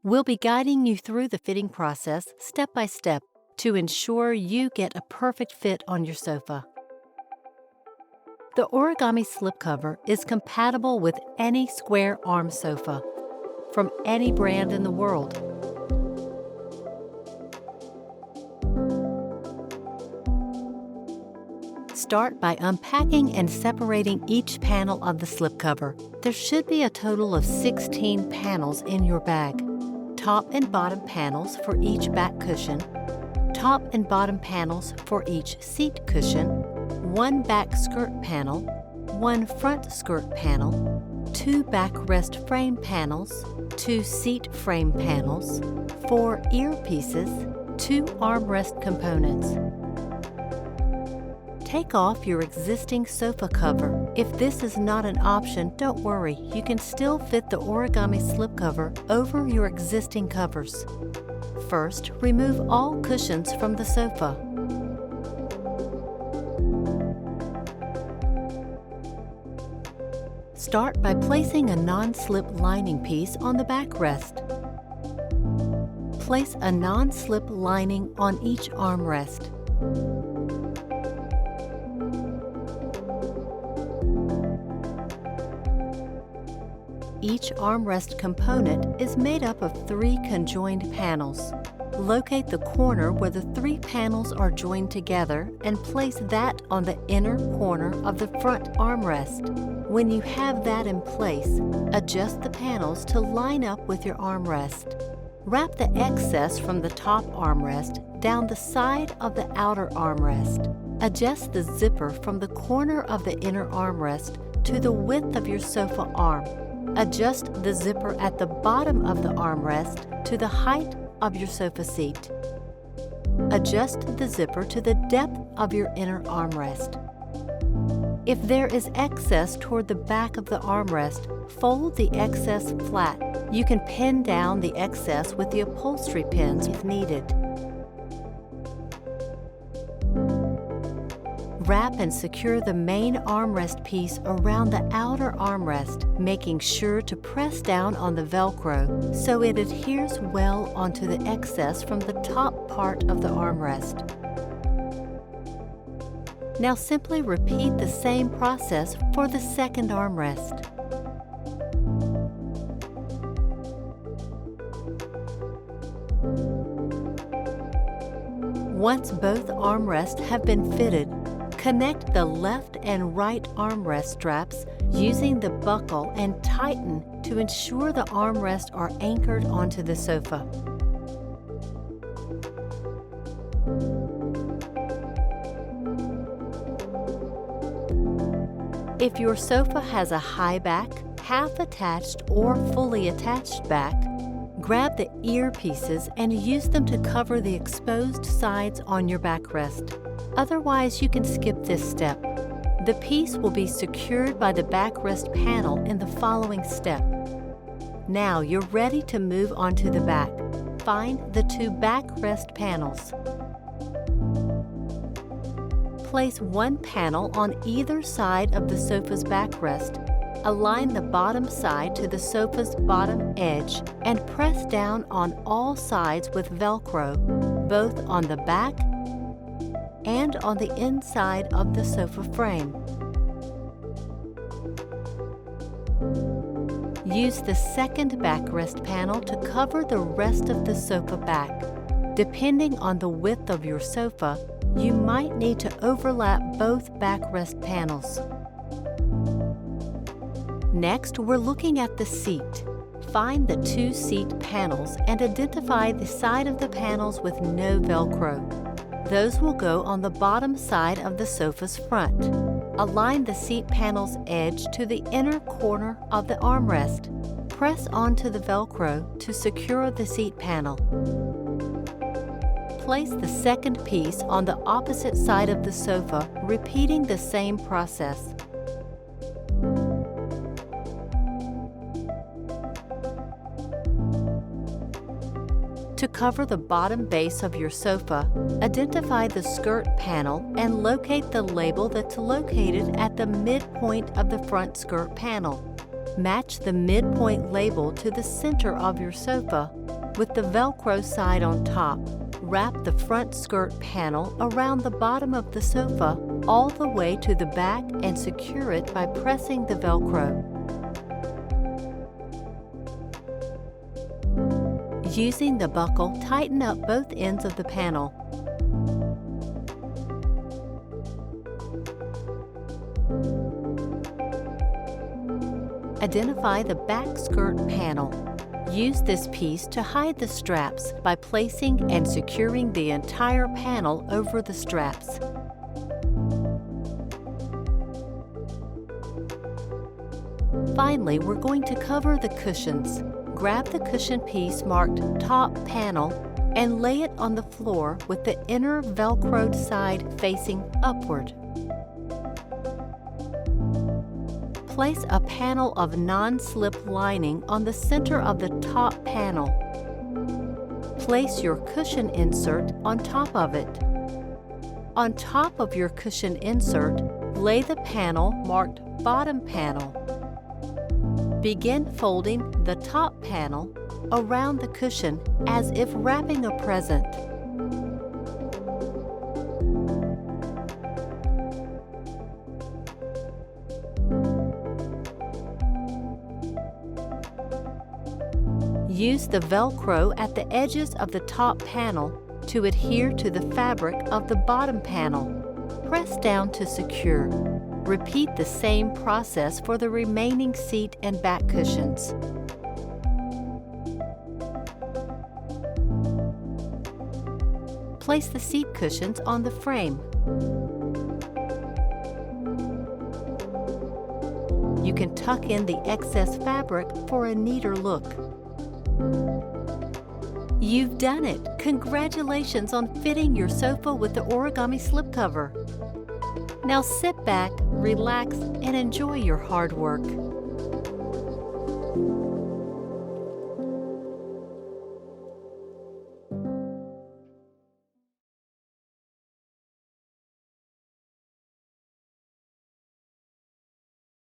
We'll be guiding you through the fitting process step by step to ensure you get a perfect fit on your sofa. The origami slipcover is compatible with any square arm sofa from any brand in the world. Start by unpacking and separating each panel of the slipcover. There should be a total of 16 panels in your bag. Top and bottom panels for each back cushion, top and bottom panels for each seat cushion, one back skirt panel, one front skirt panel, two backrest frame panels, two seat frame panels, four earpieces, two armrest components. Take off your existing sofa cover. If this is not an option, don't worry, you can still fit the origami slipcover over your existing covers. First, remove all cushions from the sofa. Start by placing a non-slip lining piece on the backrest. Place a non-slip lining on each armrest. Each armrest component is made up of 3 conjoined panels. Locate the corner where the 3 panels are joined together and place that on the inner corner of the front armrest. When you have that in place, adjust the panels to line up with your armrest. Wrap the excess from the top armrest down the side of the outer armrest. Adjust the zipper from the corner of the inner armrest to the width of your sofa arm. Adjust the zipper at the bottom of the armrest to the height of your sofa seat. Adjust the zipper to the depth of your inner armrest. If there is excess toward the back of the armrest, fold the excess flat. You can pin down the excess with the upholstery pins if needed. Wrap and secure the main armrest piece around the outer armrest, making sure to press down on the Velcro so it adheres well onto the excess from the top part of the armrest. Now simply repeat the same process for the second armrest. Once both armrests have been fitted, connect the left and right armrest straps using the buckle and tighten to ensure the armrests are anchored onto the sofa. If your sofa has a high back, half attached or fully attached back, grab the earpieces and use them to cover the exposed sides on your backrest. Otherwise, you can skip this step. The piece will be secured by the backrest panel in the following step. Now you're ready to move on to the back. Find the 2 backrest panels. Place one panel on either side of the sofa's backrest. Align the bottom side to the sofa's bottom edge and press down on all sides with Velcro, both on the back and on the inside of the sofa frame. Use the second backrest panel to cover the rest of the sofa back. Depending on the width of your sofa, you might need to overlap both backrest panels. Next, we're looking at the seat. Find the 2 seat panels and identify the side of the panels with no Velcro. Those will go on the bottom side of the sofa's front. Align the seat panel's edge to the inner corner of the armrest. Press onto the Velcro to secure the seat panel. Place the second piece on the opposite side of the sofa, repeating the same process. To cover the bottom base of your sofa, identify the skirt panel and locate the label that's located at the midpoint of the front skirt panel. Match the midpoint label to the center of your sofa with the Velcro side on top. Wrap the front skirt panel around the bottom of the sofa all the way to the back and secure it by pressing the Velcro. Using the buckle, tighten up both ends of the panel. Identify the back skirt panel. Use this piece to hide the straps by placing and securing the entire panel over the straps. Finally, we're going to cover the cushions. Grab the cushion piece marked top panel and lay it on the floor with the inner Velcroed side facing upward. Place a panel of non-slip lining on the center of the top panel. Place your cushion insert on top of it. On top of your cushion insert, lay the panel marked bottom panel. Begin folding the top panel around the cushion as if wrapping a present. Use the Velcro at the edges of the top panel to adhere to the fabric of the bottom panel. Press down to secure. Repeat the same process for the remaining seat and back cushions. Place the seat cushions on the frame. You can tuck in the excess fabric for a neater look. You've done it! Congratulations on fitting your sofa with the origami slipcover. Now sit back, relax, and enjoy your hard work.